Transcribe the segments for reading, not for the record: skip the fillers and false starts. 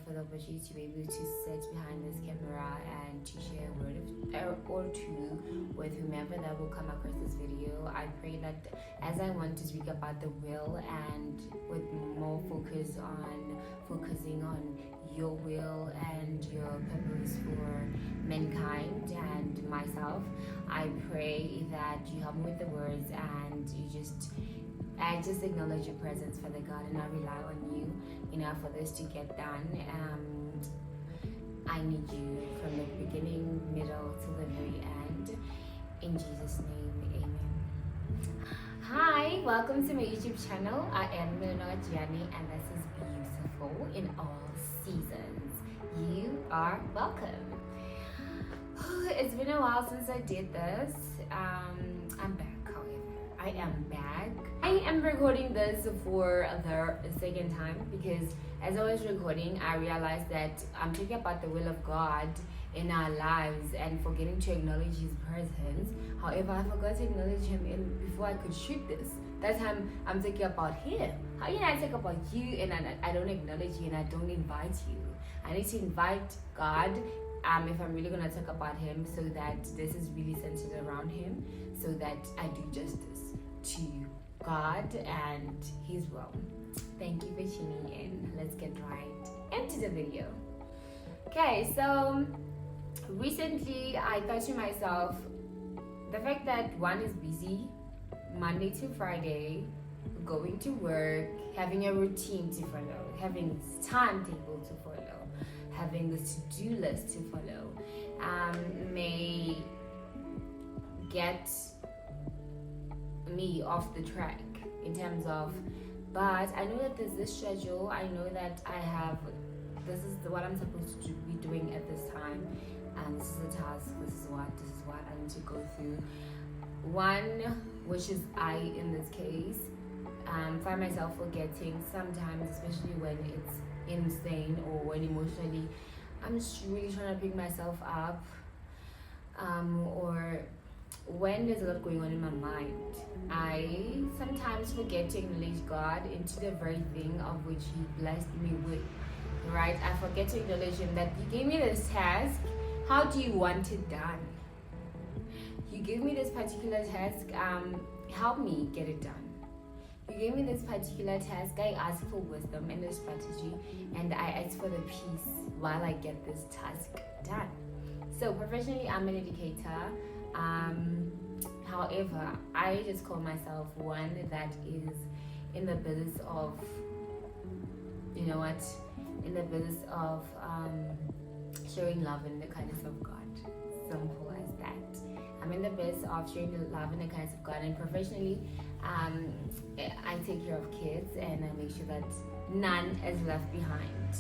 for the opportunity to be able to sit behind this camera and to share a word or two with whomever that will come across this video. I pray that as I want to speak about the will and with more focusing on your will and your purpose for mankind and myself, I pray that you help me with the words and I just acknowledge your presence, Father God, and I rely on you, for this to get done. I need you from the beginning, middle to the very end. In Jesus' name, amen. Hi, welcome to my YouTube channel. I am Milena Gianni, and this is Beautiful in All Seasons. You are welcome. It's been a while since I did this. I'm back, however. I am back. I am recording this for the second time because as I was recording, I realized that I'm talking about the will of God in our lives and forgetting to acknowledge His presence. However, I forgot to acknowledge Him before I could shoot this. That time I'm talking about Him. How can I talk about you and I don't acknowledge you and I don't invite you? I need to invite God if I'm really gonna talk about Him, so that this is really centered around Him, so that I do justice to God and His will. Thank you for tuning in. Let's get right into the video. Okay, so recently I thought to myself, the fact that one is busy Monday to Friday, going to work, having a routine to follow, having a timetable to follow, having the to-do list to follow, may get me off the track in terms of, but I know that there's this schedule. I know that this is what I'm supposed to be doing at this time, and this is the task, this is what I need to go through. One, which is I in this case, find myself forgetting sometimes, especially when it's insane or when emotionally I'm just really trying to pick myself up, or when there's a lot going on in my mind, I sometimes forget to acknowledge God into the very thing of which He blessed me with, right? I forget to acknowledge Him that you gave me this task. How do you want it done? You gave me this particular task. Help me get it done. You gave me this particular task. I ask for wisdom and a strategy, and I ask for the peace while I get this task done. So professionally, I'm an educator. However, I just call myself one that is in the business of, in the business of showing love and the kindness of God. Simple as that. I'm in the business of showing the love and the kindness of God, and professionally, I take care of kids and I make sure that none is left behind,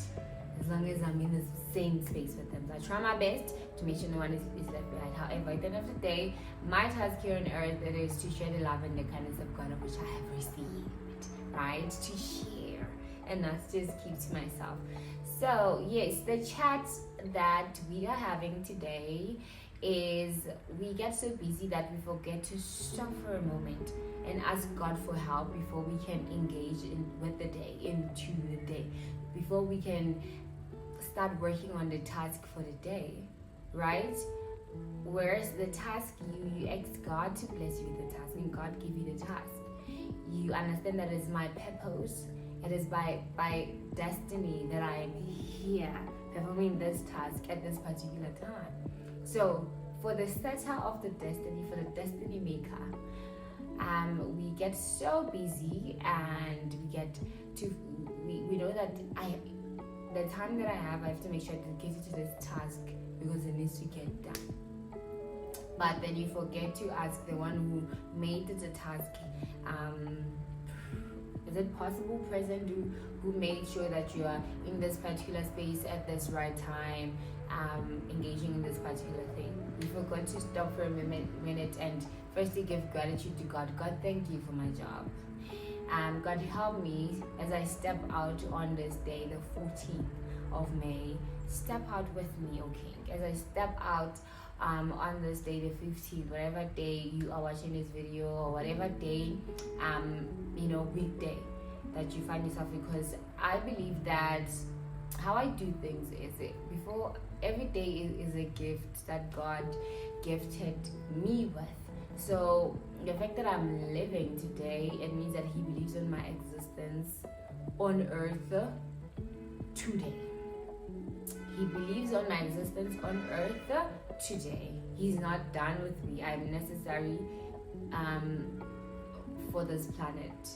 as long as I'm in the same space with them. So I try my best to make sure no one is left behind. However, at the end of the day, my task here on earth, it is to share the love and the kindness of God, of which I have received, right? To share and not just keep to myself. So yes, the chat that we are having today is we get so busy that we forget to stop for a moment and ask God for help before we can engage into the day, before we can start working on the task for the day, right? Whereas the task, you ask God to bless you with the task, and God give you the task. You understand that it's my purpose. It is by destiny that I am here performing this task at this particular time. So for the setter of the destiny, for the destiny maker, we get so busy and we know that the time that I have to make sure I dedicate it to this task because it needs to get done. But then you forget to ask the one who made the task, is it possible present, who made sure that you are in this particular space at this right time, engaging in this particular thing. You forgot to stop for a minute and firstly give gratitude to God. God, thank you for my job. God, help me as I step out on this day, the 14th of May. Step out with me, O King. As I step out on this day, the 15th, whatever day you are watching this video, or whatever day, weekday that you find yourself, because I believe that how I do things is it before every day is a gift that God gifted me with. So the fact that I'm living today, it means that He believes in my existence on earth today. He believes on my existence on earth today. He's not done with me. I'm necessary for this planet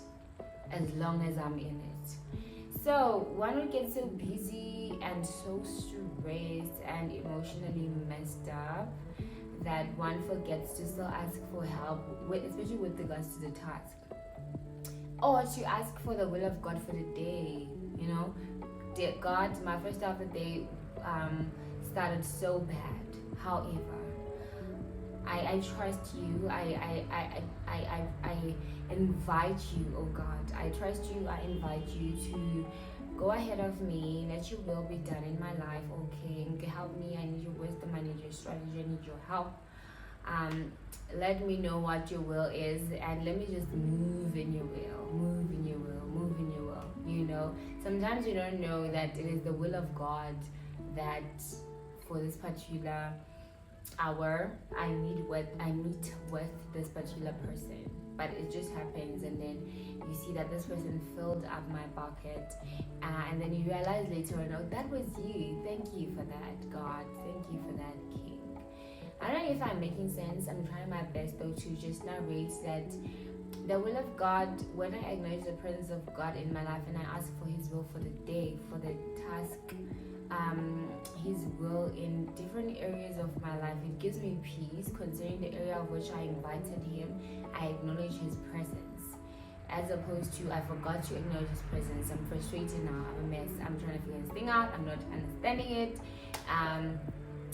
as long as I'm in it. So one would get so busy and so stressed and emotionally messed up that one forgets to still ask for help, especially with regards to the task, or to ask for the will of God for the day. You know, dear God, my first half of the day started so bad. However, I trust you. I invite you, oh God. I trust you. I invite you to go ahead of me. Let your will be done in my life, oh King. Help me. I need your wisdom. I need your strategy. I need your help. Let me know what your will is, and let me just move in your will. Move in your will. Move in your will. You know, sometimes you don't know that it is the will of God that for this particular hour I meet with this particular person, but it just happens, and then you see that this person filled up my bucket, and then you realize later on, oh, that was you. Thank you for that, God. Thank you for that, King. I don't know if I'm making sense. I'm trying my best though to just narrate that the will of God, when I acknowledge the presence of God in my life and I ask for His will for the day, for the task, His will in different areas of my life, it gives me peace concerning the area of which I invited Him. I acknowledge His presence, as opposed to I forgot to acknowledge His presence. I'm frustrated now. I'm a mess. I'm trying to figure this thing out. I'm not understanding it.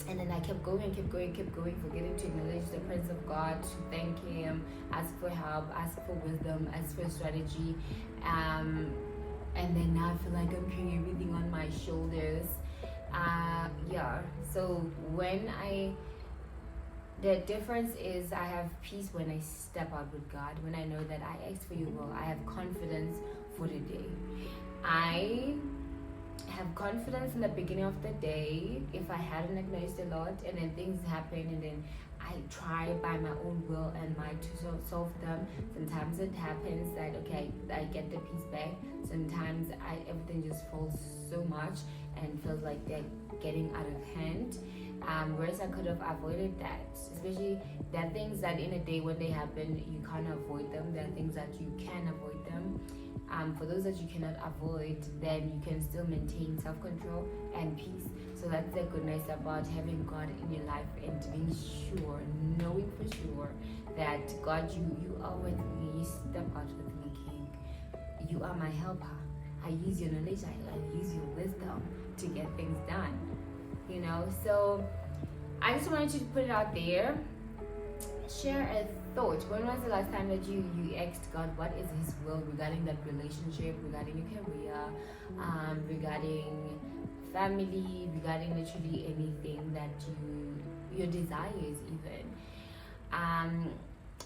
And then I kept going, forgetting to acknowledge the presence of God, to thank Him, ask for help, ask for wisdom, ask for strategy. And then now I feel like I'm carrying everything on my shoulders. So the difference is I have peace when I step out with God, when I know that I asked for your will. I have confidence for the day. I have confidence in the beginning of the day if I hadn't acknowledged a lot, and then things happen, and then I try by my own will and might to solve them. Sometimes it happens that I get the peace back. Sometimes everything just falls so much and feels like they're getting out of hand. Whereas I could have avoided that. Especially there are things that in a day when they happen you can't avoid them. There are things that you can avoid them. For those that you cannot avoid, then you can still maintain self-control and peace. So that's the goodness about having God in your life and being sure, knowing for sure that God, you are with me. You step out with me, King. You are my helper. I use your knowledge. I use your wisdom to get things done. You know, so I just wanted to put it out there. Share a thought. When was the last time that you asked God what is His will regarding that relationship, regarding your career, regarding family, regarding literally anything that your desires even,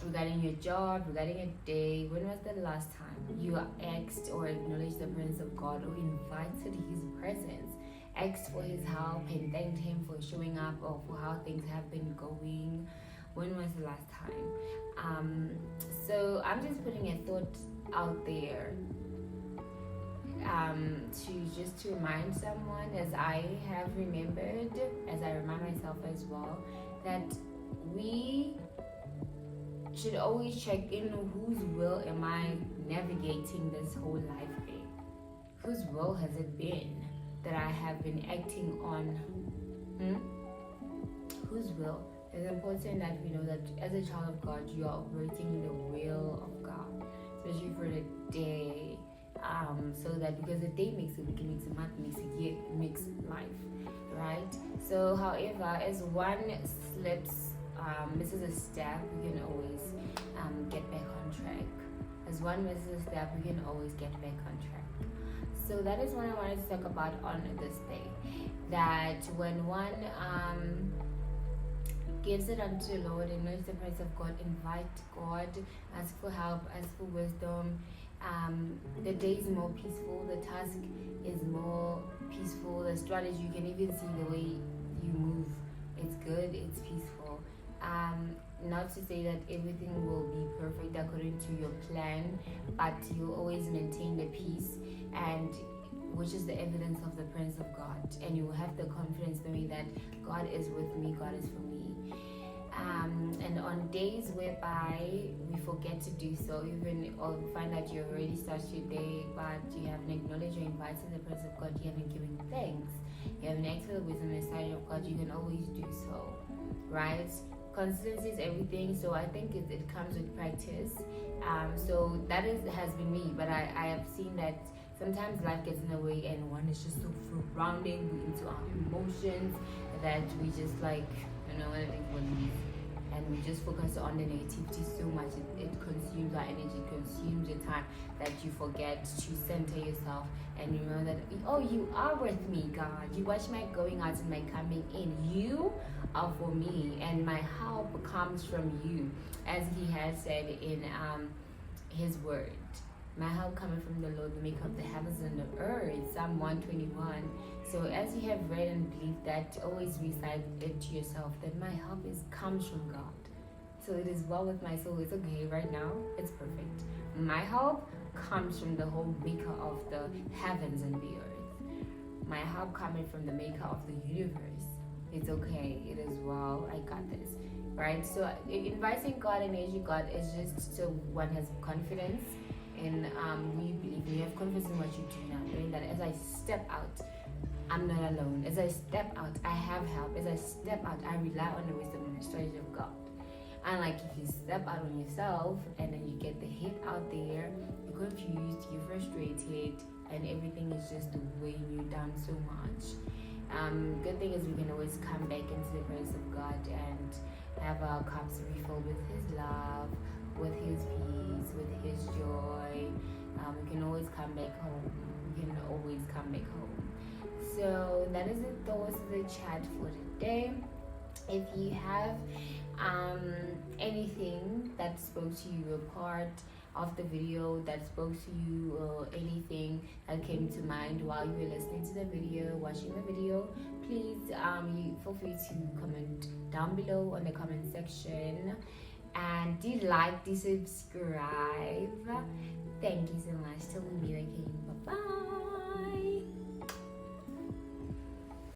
regarding your job, regarding a day? When was the last time you asked or acknowledged the presence of God, or invited His presence, asked for His help and thanked Him for showing up, or for how things have been going? When was the last time? So I'm just putting a thought out there to remind someone, as I have remembered, as I remind myself as well, that we should always check in whose will am I navigating this whole life in? Whose will has it been that I have been acting on? Whose will? It's important that we know that as a child of God, you are operating in the will of God, especially for the day. So that because the day makes a week, it makes a month, makes a year, makes life, right? So, however, as one misses a step, we can always get back on track. As one misses a step, we can always get back on track. So that is what I wanted to talk about on this day. That when one gives it unto the Lord and knows the presence of God, invite God, ask for help, ask for wisdom, the day is more peaceful, the task is more peaceful, the strategy, you can even see the way you move, it's good, it's peaceful. Not to say that everything will be perfect according to your plan, but you always maintain the peace, and which is the evidence of the presence of God, and you will have the confidence knowing that God is with me, God is for me. And on days whereby we forget to do so, even or find that you already started your day, but you haven't acknowledged or invited the presence of God, you haven't given thanks, you haven't asked for the wisdom and sight of God, you can always do so, right? Consistency is everything, so I think it comes with practice. So that has been me, but I have seen that sometimes life gets in the way, and one is just so surrounding into our emotions that we just like, and we just focus on the negativity so much, it consumes our energy, consumes your time, that you forget to center yourself and remember that, oh, you are with me, God. You watch my going out and my coming in. You are for me, and my help comes from you, as he has said in his word. My help coming from the Lord, the maker of the heavens and the earth, Psalm 121. So as you have read and believed that, always recite it to yourself that my help comes from God. So it is well with my soul. It's okay right now. It's perfect. My help comes from the whole maker of the heavens and the earth. My help coming from the maker of the universe. It's okay. It is well. I got this. Right? So inviting God and engaging God is just so one has confidence. And we believe, we have confidence in what you do now, knowing that as I step out, I'm not alone. As I step out, I have help. As I step out, I rely on the wisdom and the strategy of God. And like if you step out on yourself and then you get the hate out there, you're confused, you're frustrated, and everything is just weighing you down so much. Good thing is we can always come back into the presence of God and have our cups refilled with His love, with His peace, with His joy. We can always come back home. We can always come back home. So that is the thoughts of the chat for today. If you have anything that spoke to you, a part of the video that spoke to you, or anything that came to mind while you were listening to the video, watching the video, please you feel free to comment down below on the comment section. And do like, do subscribe. Thank you so much. Till we meet again. Bye bye.